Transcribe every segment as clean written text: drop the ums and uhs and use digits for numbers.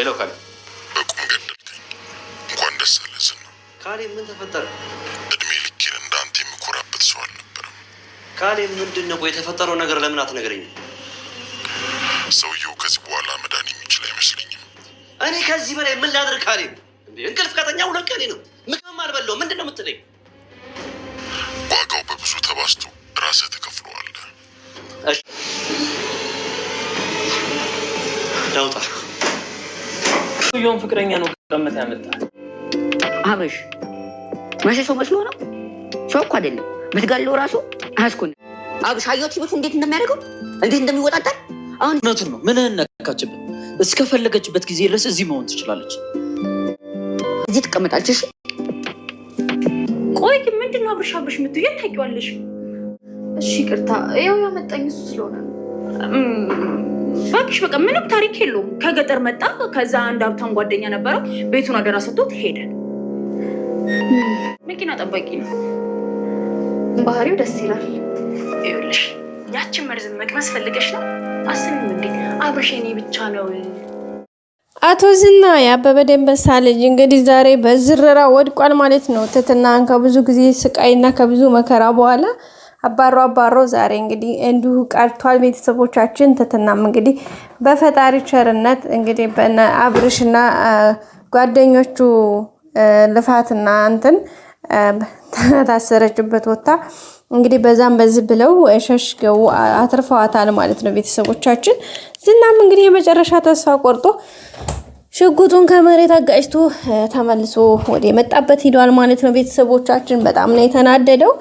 ሄሎ ካሌ፣ በቁም ገደልከኝ። እንኳን ደስ አለህ ዝና። ካሌ ምን ተፈጠረ? እድሜ ልኬን እንዳንተ የምኮራበት ሰው አልነበረም። ካሌ ምንድን ነው የተፈጠረው ነገር ለምን አትነግረኝም? ሰውየው ከዚህ በኋላ መዳን የሚችል አይመስለኝም። እኔ ከዚህ በላይ ምን ላድርግ ካሌ? እንቅልፍ ከተኛ 2 ቀኔ ነው። ምግብም አልበላው። ምንድን ነው የምትለኝ? ዋጋው በብዙ ተባዝቶ ራስህ ትከፍለዋለህ። እሺ ዳውጣ ሰውየውን ፍቅረኛ ነው ቀመት ያመጣል። አብርሽ መቼ ሰው መስሎ ነው? ሰው እኮ አይደለም። ብትጋለው ራሱ አያስኮን። አብርሽ አየሁት ሲሉት እንዴት እንደሚያደርገው እንዴት እንደሚወጣጣል። አሁን እውነቱን ነው። ምንህን ነካችብህ? እስከፈለገችበት ጊዜ ድረስ እዚህ መሆን ትችላለች። እዚህ ትቀመጣለች። እሺ ቆይ ምንድን ነው አብርሽ የምትይው? የት ታውቂዋለሽ? እሺ ይቅርታ፣ ያው ያመጣኝ እሱ ስለሆነ እባክሽ። በቃ ምንም ታሪክ የለውም። ከገጠር መጣ። ከዛ አንድ ሀብታም ጓደኛ ነበረው። ቤቱን አደራ ሰጥቶት ሄደ። መኪና ጠባቂ ነው። ባህሪው ደስ ይላል። ይኸውልሽ ያችን መርዝም መቅመስ ፈልገሽ ነው? አስብም እንዴ አብርሽ የኔ ብቻ ነው። አቶ ዝና የአበበ ደንበሳ ልጅ እንግዲህ ዛሬ በዝረራ ወድቋል ማለት ነው። ትትናን ከብዙ ጊዜ ስቃይና ከብዙ መከራ በኋላ አባሮ ዛሬ እንግዲህ እንዲሁ ቀርቷል። ቤተሰቦቻችን ትትናም እንግዲህ በፈጣሪ ቸርነት እንግዲህ በእነ አብርሽና ጓደኞቹ ልፋትና እንትን ታሰረችበት ወጣ እንግዲህ በዛም በዚህ ብለው ሸሽገው አትርፈዋታል ማለት ነው። ቤተሰቦቻችን ዝናም እንግዲህ የመጨረሻ ተስፋ ቆርጦ ሽጉጡን ከመሬት አጋጭቶ ተመልሶ ወደ መጣበት ሄዷል ማለት ነው። ቤተሰቦቻችን በጣም ነው የተናደደው።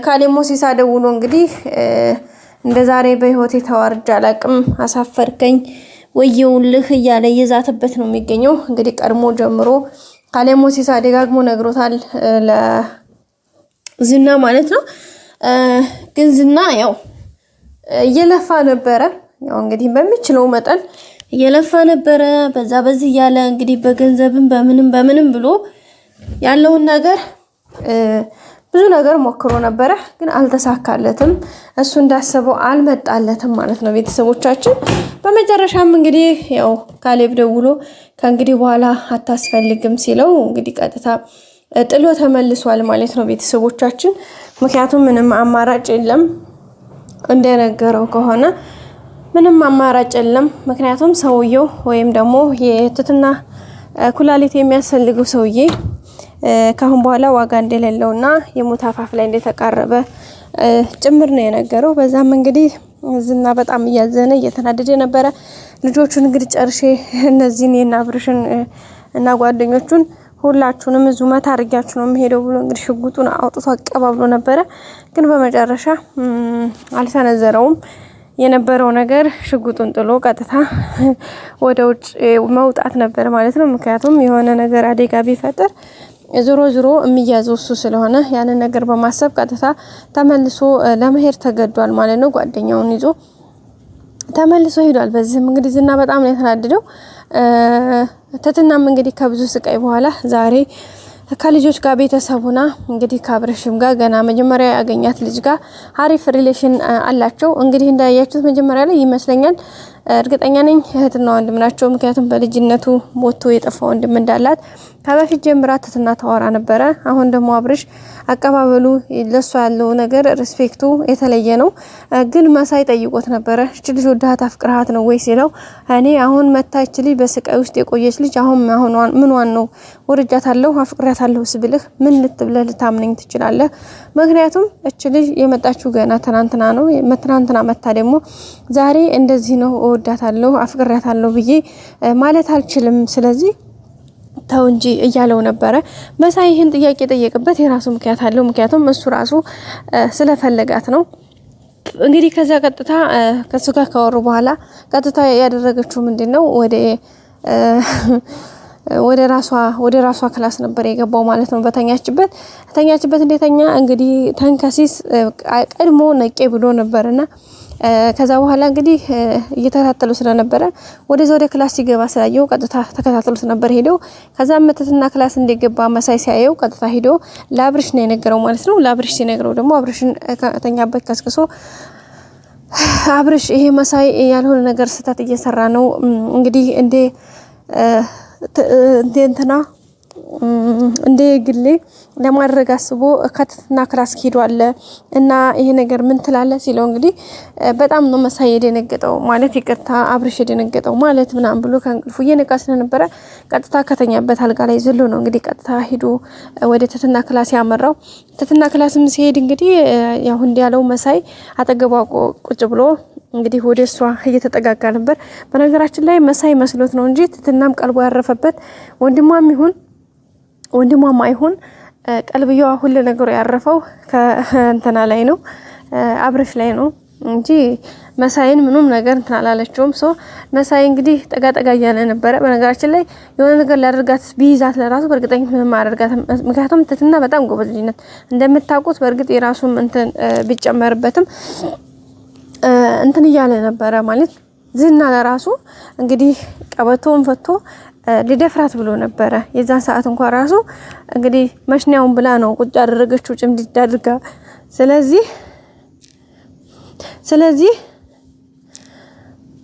ካሌሞ ሲሳደውሎ እንግዲህ እንደ ዛሬ በህይወቴ ተዋርጃ አላቅም፣ አሳፈርከኝ፣ ወየውልህ እያለ እየዛተበት ነው የሚገኘው። እንግዲህ ቀድሞ ጀምሮ ካሌሞ ሲሳ ደጋግሞ ነግሮታል ለዝና ማለት ነው። ግን ዝና ያው እየለፋ ነበረ። ያው እንግዲህ በሚችለው መጠን እየለፋ ነበረ። በዛ በዚህ እያለ እንግዲህ በገንዘብም በምንም ብሎ ያለውን ነገር ብዙ ነገር ሞክሮ ነበረ፣ ግን አልተሳካለትም። እሱ እንዳሰበው አልመጣለትም ማለት ነው። ቤተሰቦቻችን በመጨረሻም እንግዲህ ያው ካሌብ ደውሎ ከእንግዲህ በኋላ አታስፈልግም ሲለው እንግዲህ ቀጥታ ጥሎ ተመልሷል ማለት ነው። ቤተሰቦቻችን ምክንያቱም ምንም አማራጭ የለም፣ እንደነገረው ከሆነ ምንም አማራጭ የለም። ምክንያቱም ሰውየው ወይም ደግሞ የትትና ኩላሊት የሚያስፈልገው ሰውዬ ካሁን በኋላ ዋጋ እንደሌለውና የሞት አፋፍ ላይ እንደተቃረበ ጭምር ነው የነገረው። በዛም እንግዲህ ዝና በጣም እያዘነ እየተናደደ ነበረ። ልጆቹን እንግዲህ ጨርሼ እነዚህን የናብርሽን እና ጓደኞቹን ሁላችሁንም እዙ መታ አድርጊያችሁ ነው የምሄደው ብሎ እንግዲህ ሽጉጡን አውጥቶ አቀባብሎ ነበረ። ግን በመጨረሻ አልሰነዘረውም። የነበረው ነገር ሽጉጡን ጥሎ ቀጥታ ወደ ውጭ መውጣት ነበር ማለት ነው። ምክንያቱም የሆነ ነገር አደጋ ቢፈጠር ዞሮ የሚያዘው እሱ ስለሆነ ያንን ነገር በማሰብ ቀጥታ ተመልሶ ለመሄድ ተገዷል ማለት ነው። ጓደኛውን ይዞ ተመልሶ ሄዷል። በዚህም እንግዲህ ዝና በጣም ነው የተናደደው። ትትናም እንግዲህ ከብዙ ስቃይ በኋላ ዛሬ ከልጆች ጋር ቤተሰቡና እንግዲህ ከአብርሽም ጋር ገና መጀመሪያ ያገኛት ልጅ ጋር አሪፍ ሪሌሽን አላቸው። እንግዲህ እንዳያችሁት መጀመሪያ ላይ ይመስለኛል፣ እርግጠኛ ነኝ እህትና ወንድም ናቸው። ምክንያቱም በልጅነቱ ሞቶ የጠፋ ወንድም እንዳላት ከበፊት ጀምራ ትትና ታወራ ነበረ። አሁን ደግሞ አብርሽ አቀባበሉ ለሷ ያለው ነገር ሪስፔክቱ የተለየ ነው። ግን መሳይ ጠይቆት ነበረ እቺ ልጅ ወዳሃት አፍቅርሃት ነው ወይ ሲለው እኔ አሁን መታች ልጅ በስቃይ ውስጥ የቆየች ልጅ አሁን ምንዋን ነው ወርጃታለሁ አፍቅራታለሁ ስብልህ ምን ልትብለህ ልታምነኝ ትችላለህ? ምክንያቱም እቺ ልጅ የመጣችው ገና ትናንትና ነው። ትናንትና መታ ደግሞ ዛሬ እንደዚህ ነው ወዳታለሁ አፍቅራታለሁ ብዬ ማለት አልችልም። ስለዚህ ተው እንጂ እያለው ነበረ። መሳይ ይህን ጥያቄ ጠየቅበት የራሱ ምክንያት አለው። ምክንያቱም እሱ ራሱ ስለፈለጋት ነው። እንግዲህ ከዛ ቀጥታ ከሱ ጋር ካወሩ በኋላ ቀጥታ ያደረገችው ምንድነው ወደ ራሷ ክላስ ነበር የገባው ማለት ነው። ተኛችበት እንደተኛ እንግዲህ ተንከሲስ ቀድሞ ነቄ ብሎ ነበርና ከዛ በኋላ እንግዲህ እየተከታተሉ ስለነበረ ወደ ክላስ ሲገባ ስላየው ቀጥታ ተከታተሉት ነበር ሄደው። ከዛ መተትና ክላስ እንደገባ መሳይ ሲያየው ቀጥታ ሄዶ ለአብርሽ ነው የነገረው ማለት ነው። ለአብርሽ ሲነግረው ደግሞ አብርሽን ከተኛበት ከስክሶ አብርሽ ይሄ መሳይ ያልሆነ ነገር ስህተት እየሰራ ነው እንግዲህ እንትና እንደ ግሌ ለማድረግ አስቦ ከትትና ክላስ ሄዷል እና ይሄ ነገር ምን ትላለህ ሲለው እንግዲህ በጣም ነው መሳይ የደነገጠው ማለት ይቅርታ አብርሽ የደነገጠው ማለት ምናምን ብሎ ከእንቅልፉ እየነቃ ስለነበረ ቀጥታ ከተኛበት አልጋ ላይ ዘሎ ነው እንግዲህ ቀጥታ ሄዶ ወደ ትትና ክላስ ያመራው። ትትና ክላስም ሲሄድ እንግዲህ ያው እንዲያለው መሳይ አጠገቧ ቁጭ ብሎ እንግዲህ ወደ እሷ እየተጠጋጋ ነበር። በነገራችን ላይ መሳይ መስሎት ነው እንጂ ትትናም ቀልቦ ያረፈበት ወንድሟም አይሆን ቀልብየዋ ሁሉ ነገሩ ያረፈው ከእንትና ላይ ነው አብርሽ ላይ ነው እንጂ መሳይን ምንም ነገር እንትን አላለችውም። መሳይ እንግዲህ ጠጋ እያለ ነበረ። በነገራችን ላይ የሆነ ነገር ላደርጋት ቢይዛት ለራሱ በእርግጠኝነት ምንም አደርጋት። ምክንያቱም ትትና በጣም ጎበዝ ልጅ ናት እንደምታውቁት። በእርግጥ የራሱም እንትን ቢጨመርበትም እንትን እያለ ነበረ ማለት ዝና ለራሱ እንግዲህ ቀበቶውን ፈቶ ሊደፍራት ብሎ ነበረ። የዛን ሰዓት እንኳን ራሱ እንግዲህ መሽኛውን ብላ ነው ቁጭ ያደረገችው ጭምድድ አድርጋ።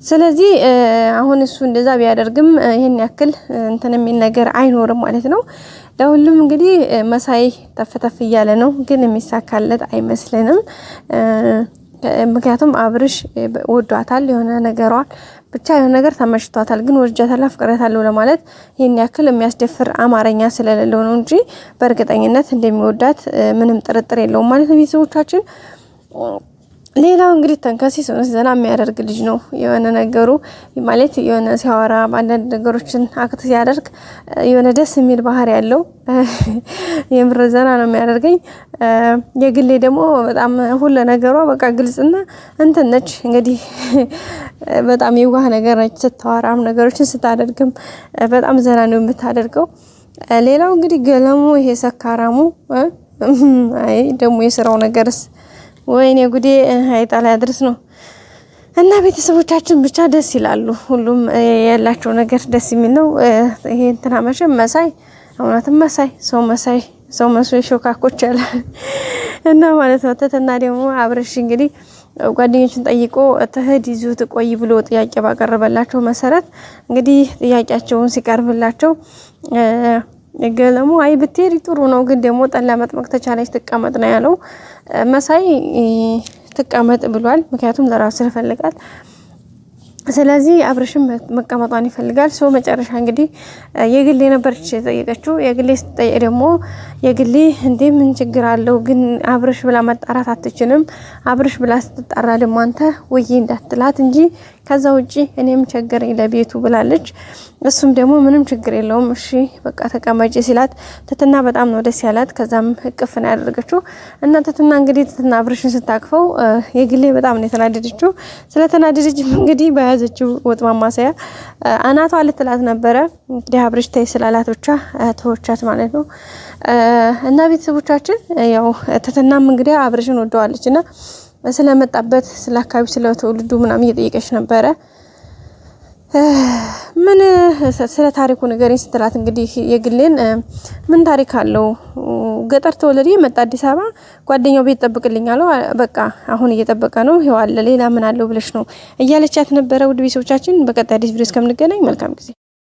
ስለዚህ አሁን እሱ እንደዛ ቢያደርግም ይሄን ያክል እንትን የሚል ነገር አይኖርም ማለት ነው። ለሁሉም እንግዲህ መሳይ ተፈተፍ እያለ ነው፣ ግን የሚሳካለት አይመስልንም። ምክንያቱም አብርሽ ወዷታል፣ የሆነ ነገሯን ብቻ የሆነ ነገር ተመችቷታል። ግን ወርጃታል፣ አፍቅረታለሁ ለማለት ይሄን ያክል የሚያስደፍር አማርኛ ስለሌለው ነው እንጂ በእርግጠኝነት እንደሚወዳት ምንም ጥርጥር የለውም ማለት ነው ቤተሰቦቻችን። ሌላው እንግዲህ ተንከሲስ ዘና የሚያደርግ ልጅ ነው። የሆነ ነገሩ ማለት የሆነ ሲያወራ አንዳንድ ነገሮችን አክት ሲያደርግ የሆነ ደስ የሚል ባህሪ ያለው የምር ዘና ነው የሚያደርገኝ። የግሌ ደግሞ በጣም ሁሉ ነገሯ በቃ ግልጽና እንትን ነች። እንግዲህ በጣም የዋህ ነገር ነች። ስታወራም ነገሮችን ስታደርግም በጣም ዘና ነው የምታደርገው። ሌላው እንግዲህ ገለሙ ይሄ ሰካራሙ አይ ደግሞ የስራው ነገርስ ወይኔ ጉዴ አይጣላ ያድርስ ነው። እና ቤተሰቦቻችን ብቻ ደስ ይላሉ። ሁሉም ያላቸው ነገር ደስ የሚል ነው። ይሄ እንትና መቼም መሳይ እውነትም ሰው መስሎ ሾካኮች ያለ እና ማለት ነው። ትትና ደግሞ አብርሽ እንግዲህ ጓደኞችን ጠይቆ ትሄድ ይዞት ቆይ ብሎ ጥያቄ ባቀረበላቸው መሰረት እንግዲህ ጥያቄያቸውን ሲቀርብላቸው ገለሙ አይ ብትሄድ ጥሩ ነው፣ ግን ደግሞ ጠላ መጥመቅ ተቻለች ትቀመጥ ነው ያለው። መሳይ ትቀመጥ ብሏል፣ ምክንያቱም ለራሱ ስለፈልጋል። ስለዚህ አብርሽም መቀመጧን ይፈልጋል። መጨረሻ እንግዲህ የግሌ ነበረች የጠየቀችው። የግሌ ስትጠይቅ ደግሞ የግሌ እንዴ ምን ችግር አለው ግን አብርሽ ብላ መጣራት አትችልም። አብርሽ ብላ ስትጣራ ደግሞ አንተ ወይ እንዳትላት እንጂ ከዛ ውጪ እኔም ቸገረኝ ለቤቱ ብላለች። እሱም ደግሞ ምንም ችግር የለውም እሺ በቃ ተቀመጪ ሲላት ትትና በጣም ነው ደስ ያላት። ከዛም እቅፍ ነው ያደረገችው እና ትትና እንግዲህ ትትና አብርሽን ስታቅፈው የግሌ በጣም ነው የተናደደችው። ስለተናደደች እንግዲህ በያዘችው ወጥ ማማሰያ አናቷ ልትላት ነበረ። እንግዲህ አብርሽ ተይ ስላላት ብቻ ተወቻት ማለት ነው። እና ቤተሰቦቻችን ያው ትትናም እንግዲህ አብርሽን ወደዋለች እና ስለመጣበት ስለ አካባቢ ስለ ትውልዱ ምናምን እየጠየቀች ነበረ። ምን ስለ ታሪኩ ንገሪኝ ስትላት እንግዲህ የግሌን ምን ታሪክ አለው ገጠር ተወለደ መጣ አዲስ አበባ ጓደኛው ቤት ጠብቅልኝ አለው። በቃ አሁን እየጠበቀ ነው ይዋል ሌላ ምን አለው ብለሽ ነው እያለቻት ነበረ። ውድ ቤተሰቦቻችን በቀጣይ አዲስ ቪዲዮ እስከምንገናኝ መልካም ጊዜ